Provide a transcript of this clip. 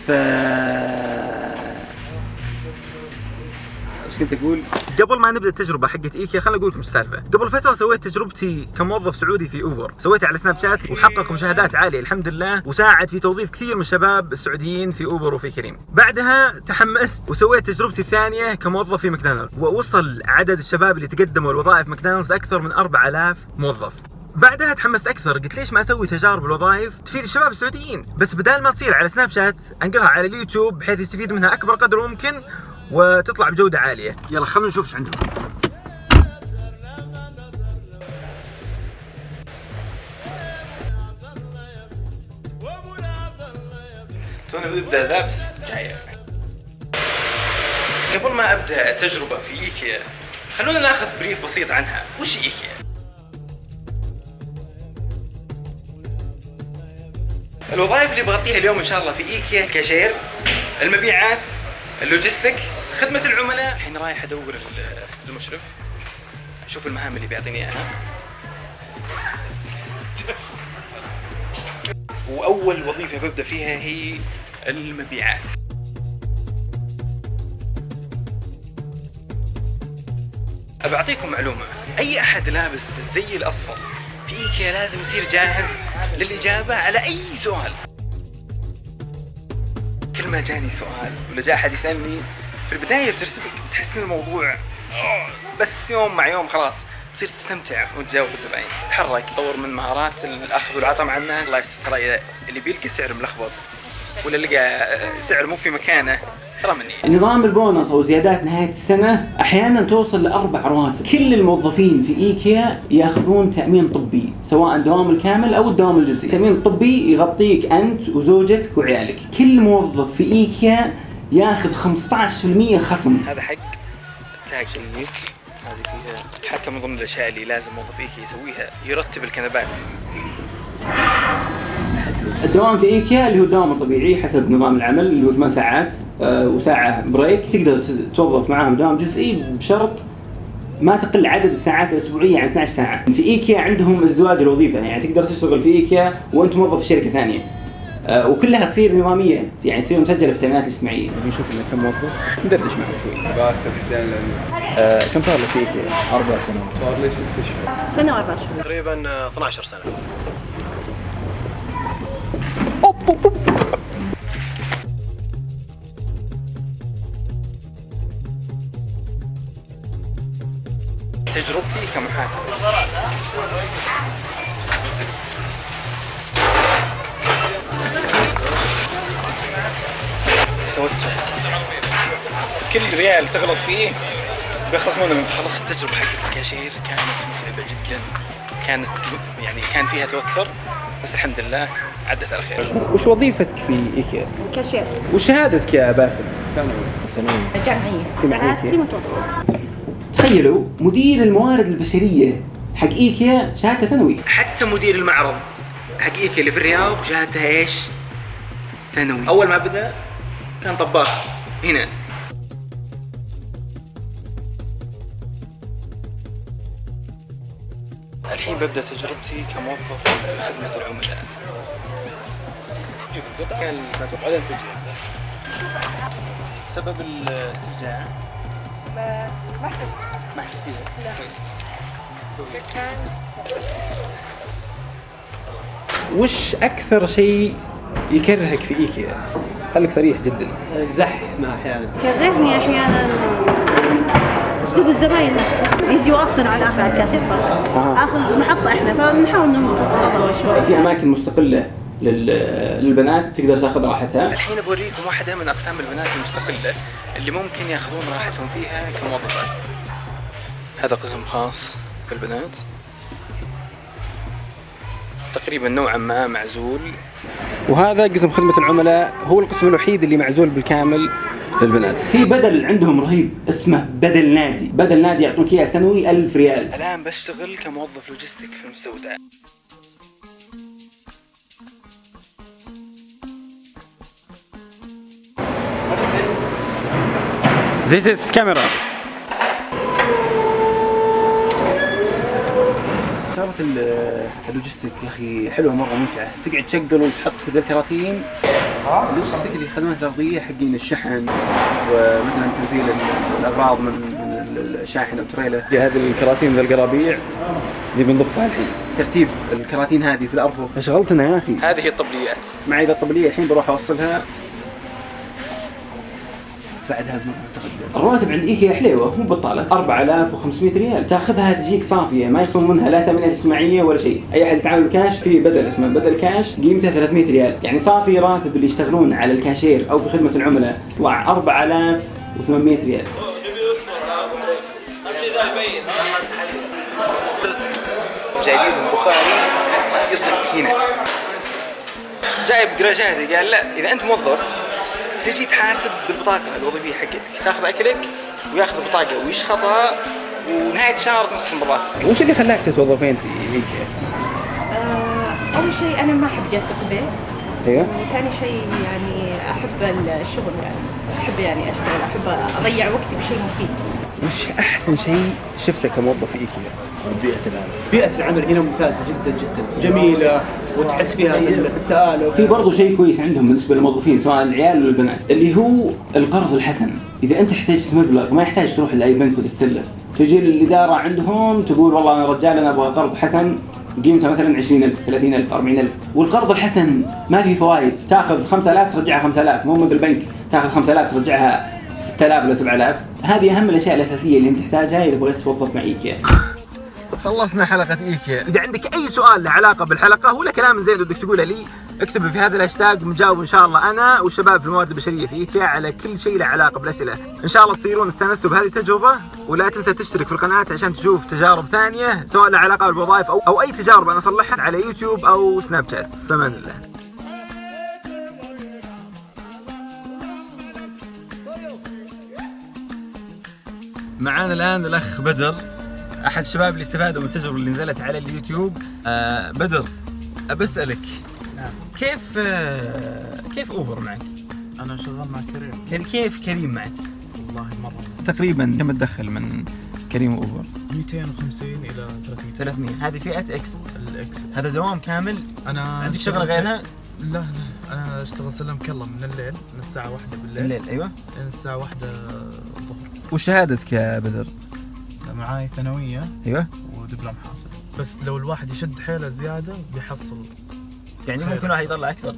ف ايش كنت اقول؟ قبل ما نبدا التجربه حقت ايكيا خليني اقول لكم السالفه. قبل فتره سويت تجربتي كموظف سعودي في اوبر، سويتها على سناب شات وحقق مشاهدات عاليه الحمد لله، وساعد في توظيف كثير من الشباب السعوديين في اوبر وفي كريم. بعدها تحمست وسويت تجربتي الثانيه كموظف في ماكدونالدز، ووصل عدد الشباب اللي تقدموا الوظائف ماكدونالدز اكثر من 4000 موظف. بعدها تحمست اكثر، قلت ليش ما اسوي تجارب الوظائف تفيد الشباب السعوديين، بس بدال ما تصير على سناب شات انقلها على اليوتيوب بحيث يستفيد منها اكبر قدر ممكن وتطلع بجودة عالية. يلا خلونا نشوف ايش عندهم. تونا بنبدأ ذا بس جاية. قبل ما ابدأ تجربة في ايكيا خلونا ناخذ بريف بسيط عنها. وش ايكيا؟ الوظائف اللي بغطيها اليوم ان شاء الله في ايكيا: كاشير، المبيعات، اللوجستيك، خدمة العملاء. الحين رايح ادور المشرف اشوف المهام اللي بيعطيني اياها. واول وظيفة ببدأ فيها هي المبيعات. أبعطيكم معلومة: اي احد لابس الزي الاصفر في ايكيا لازم يصير جاهز للاجابة على اي سؤال. كل ما جاني سؤال ولا جاء احد يسألني في البداية بترسبك، بتحس ان الموضوع بس يوم مع يوم خلاص تصير تستمتع وتجاوب الزباين، تتحرك، تطور من مهارات الاخذ والعطاء مع الناس. الله يستر، ترى اذا اللي بيلقى سعر ملخبط ولا لقى سعر مو في مكانه ترى مني. نظام البونص او زيادات نهاية السنة احيانا توصل ل4 رواتب. كل الموظفين في ايكيا ياخذون تأمين طبي، سواء الدوام الكامل او الدوام الجزئي. التأمين الطبي يغطيك انت وزوجتك وعيالك. كل موظف في ايكيا ياخذ 15% خصم. هذا حق التاكيد، هذه فيها حتى من ضمن الاشياء اللي لازم موظف ايكيا يسويها: يرتب الكنبات. الدوام في ايكيا اللي هو الدوام الطبيعي حسب نظام العمل اللي هو 8 ساعات وساعة بريك. تقدر توظف معاهم دوام جزئي بشرط ما تقل عدد الساعات الأسبوعية عن 12 ساعة. في ايكيا عندهم ازدواج الوظيفة، يعني تقدر تشتغل في ايكيا وانت موظف في شركة ثانية، وكلها تصير نظامية، يعني تصير مسجلة في التأمينات الاجتماعية. نشوف لنا كم موظف ندردش معه شوي. باسل حسين العنيسي. كم صار لك في ايكيا؟ 4 سنوات. صار لي 6 اشهر. سنة و4 شهور. تقريبا 12 سنة. تجربتي كمحاسب: توتر، كل ريال تغلط فيه بيخلصونه منك. خلص التجربة حقت الكاشير كانت متعبة جدا، كان فيها توتر، بس الحمد لله عدت على خير. وش وظيفتك في ايكيا؟ كاشير. وشهادتك يا باسل؟ ثانوي. جامعية. شهادتي متوسط. تخيلوا مدير الموارد البشرية حق ايكيا شهادته ثانوي. حتى مدير المعرض حق ايكيا اللي في الرياض شهادته ايش؟ ثانوي. اول ما بدأ كان طباخ هنا. الحين ببدأ تجربتي كموظف في خدمة العملاء. كان بعدين تجي سبب الاسترجاع ما احتجتيها. وش أكثر شيء يكرهك في إيكيا؟ خليك صريح جدا. زحمة أحيانا. كرهني أحيانا أسلوب الزباين نفسه، يجي يواصل على آخر الكاشير. آخر محطة إحنا فنحاول نمتص شوي. في أماكن مستقلة للبنات تقدر تاخذ راحتها. الحين بوريكم واحدة من أقسام البنات المستقلة اللي ممكن ياخذون راحتهم فيها كموظفات. هذا قسم خاص بالبنات، تقريبا نوعا ما معزول. وهذا قسم خدمة العملاء، هو القسم الوحيد اللي معزول بالكامل للبنات. في بدل عندهم رهيب اسمه بدل نادي. بدل نادي يعطونك اياه سنوي 1000 ريال. الآن بشتغل كموظف لوجستيك في المستودع. This is camera. شغلة اللوجستيك يا أخي حلوة مرة ممتعة، تقعد تشغل وتحط في ذا الكراتين اللوجستيك اللي خدمات الأرضية حقين الشحن ومثلا تنزيل الأغراض من الشاحن أو تريلة. هذه الكراتين ذا القرابيع اللي بنضفها الحين، ترتيب الكراتين هذه في الأرفف. فشغلتنا يا أخي. هذه هي الطبليات. معي ذا الطبلية الحين بروح أوصلها بعدها بمرة. الرواتب عند إيكيا حليوة، مو بطالة. 4500 ريال تاخذها تجيك صافية، ما يخصمون منها لا تأمينات اجتماعية ولا شيء. أي أحد يتعامل كاش في بدل اسمه بدل كاش قيمته 300 ريال، يعني صافي راتب اللي يشتغلون على الكاشير أو في خدمة العملاء يطلع 4800 ريال. جايبين بخاري يصك هنا، جايب جراجاتي. قال لا، إذا أنت موظف تجي تحاسب بالبطاقة الوظيفية حقتك، تاخذ أكلك وياخذ البطاقة ويشخطها، ونهاية الشهر تنقسم بالراتب. وش اللي خلاك تتوظفين في إيكيا؟ أول شيء أنا ما أحب جلسة البيت. أيوه. وثاني شيء يعني أحب الشغل، يعني أحب يعني أشتغل، أحب أضيع وقتي بشيء مفيد. وش أحسن شيء شفته كموظف في إيكيا؟ بيئة العمل. بيئة العمل هنا ممتازة جدا جدا، جميلة وتحس فيها بالتآلف. في برضو شيء كويس عندهم بالنسبة للموظفين سواء العيال ولا البنات، اللي هو القرض الحسن. إذا أنت احتجت مبلغ ما يحتاج تروح لأي بنك وتتسلف، تجي للإدارة عندهم تقول والله أنا رجال أنا أبغى قرض حسن قيمته مثلا 20,000 30,000 40,000. والقرض الحسن ما فيه فوائد، تاخذ 5,000 ترجعها 5,000، مو مثل البنك تاخذ 5,000 ترجعها 6,000 ولا 7,000. هذه أهم الأشياء الأساسية اللي أنت تحتاجها إذا بغيت توظف مع إيكيا. خلصنا حلقة إيكيا. إذا عندك أي سؤال له علاقة بالحلقة ولا كلام زين بدك تقوله لي، اكتبه في هذا الهاشتاج، مجاوب إن شاء الله أنا والشباب في الموارد البشرية في إيكيا على كل شيء له علاقة بالأسئلة. إن شاء الله تصيرون استانستوا بهذه التجربة، ولا تنسى تشترك في القناة عشان تشوف تجارب ثانية سواء له علاقة بالوظائف أو أي تجارب أنا أصلحها على يوتيوب أو سناب شات. فمان الله. معانا الآن الأخ بدر، أحد الشباب اللي استفادوا من التجربة اللي نزلت على اليوتيوب. بدر، أبسألك كيف أوبر معك؟ أنا شغال مع كريم. كيف كريم معك؟ والله مرة تقريبا كم تدخل من كريم وأوبر؟ 250 إلى 300. هذه فئة إكس. الإكس هذا دوام كامل؟ أنا عندك شغلة غيرها؟ لا أنا أشتغل سلمك الله من الليل، من الساعة 1 بالليل. أيوة. من الساعة 1 الظهر. وشهادتك يا بدر؟ معاي ثانوية. أيوة. ودبلوم حاصل. بس لو الواحد يشد حيله زيادة بيحصل. يعني ممكن واحد يطلع أكثر.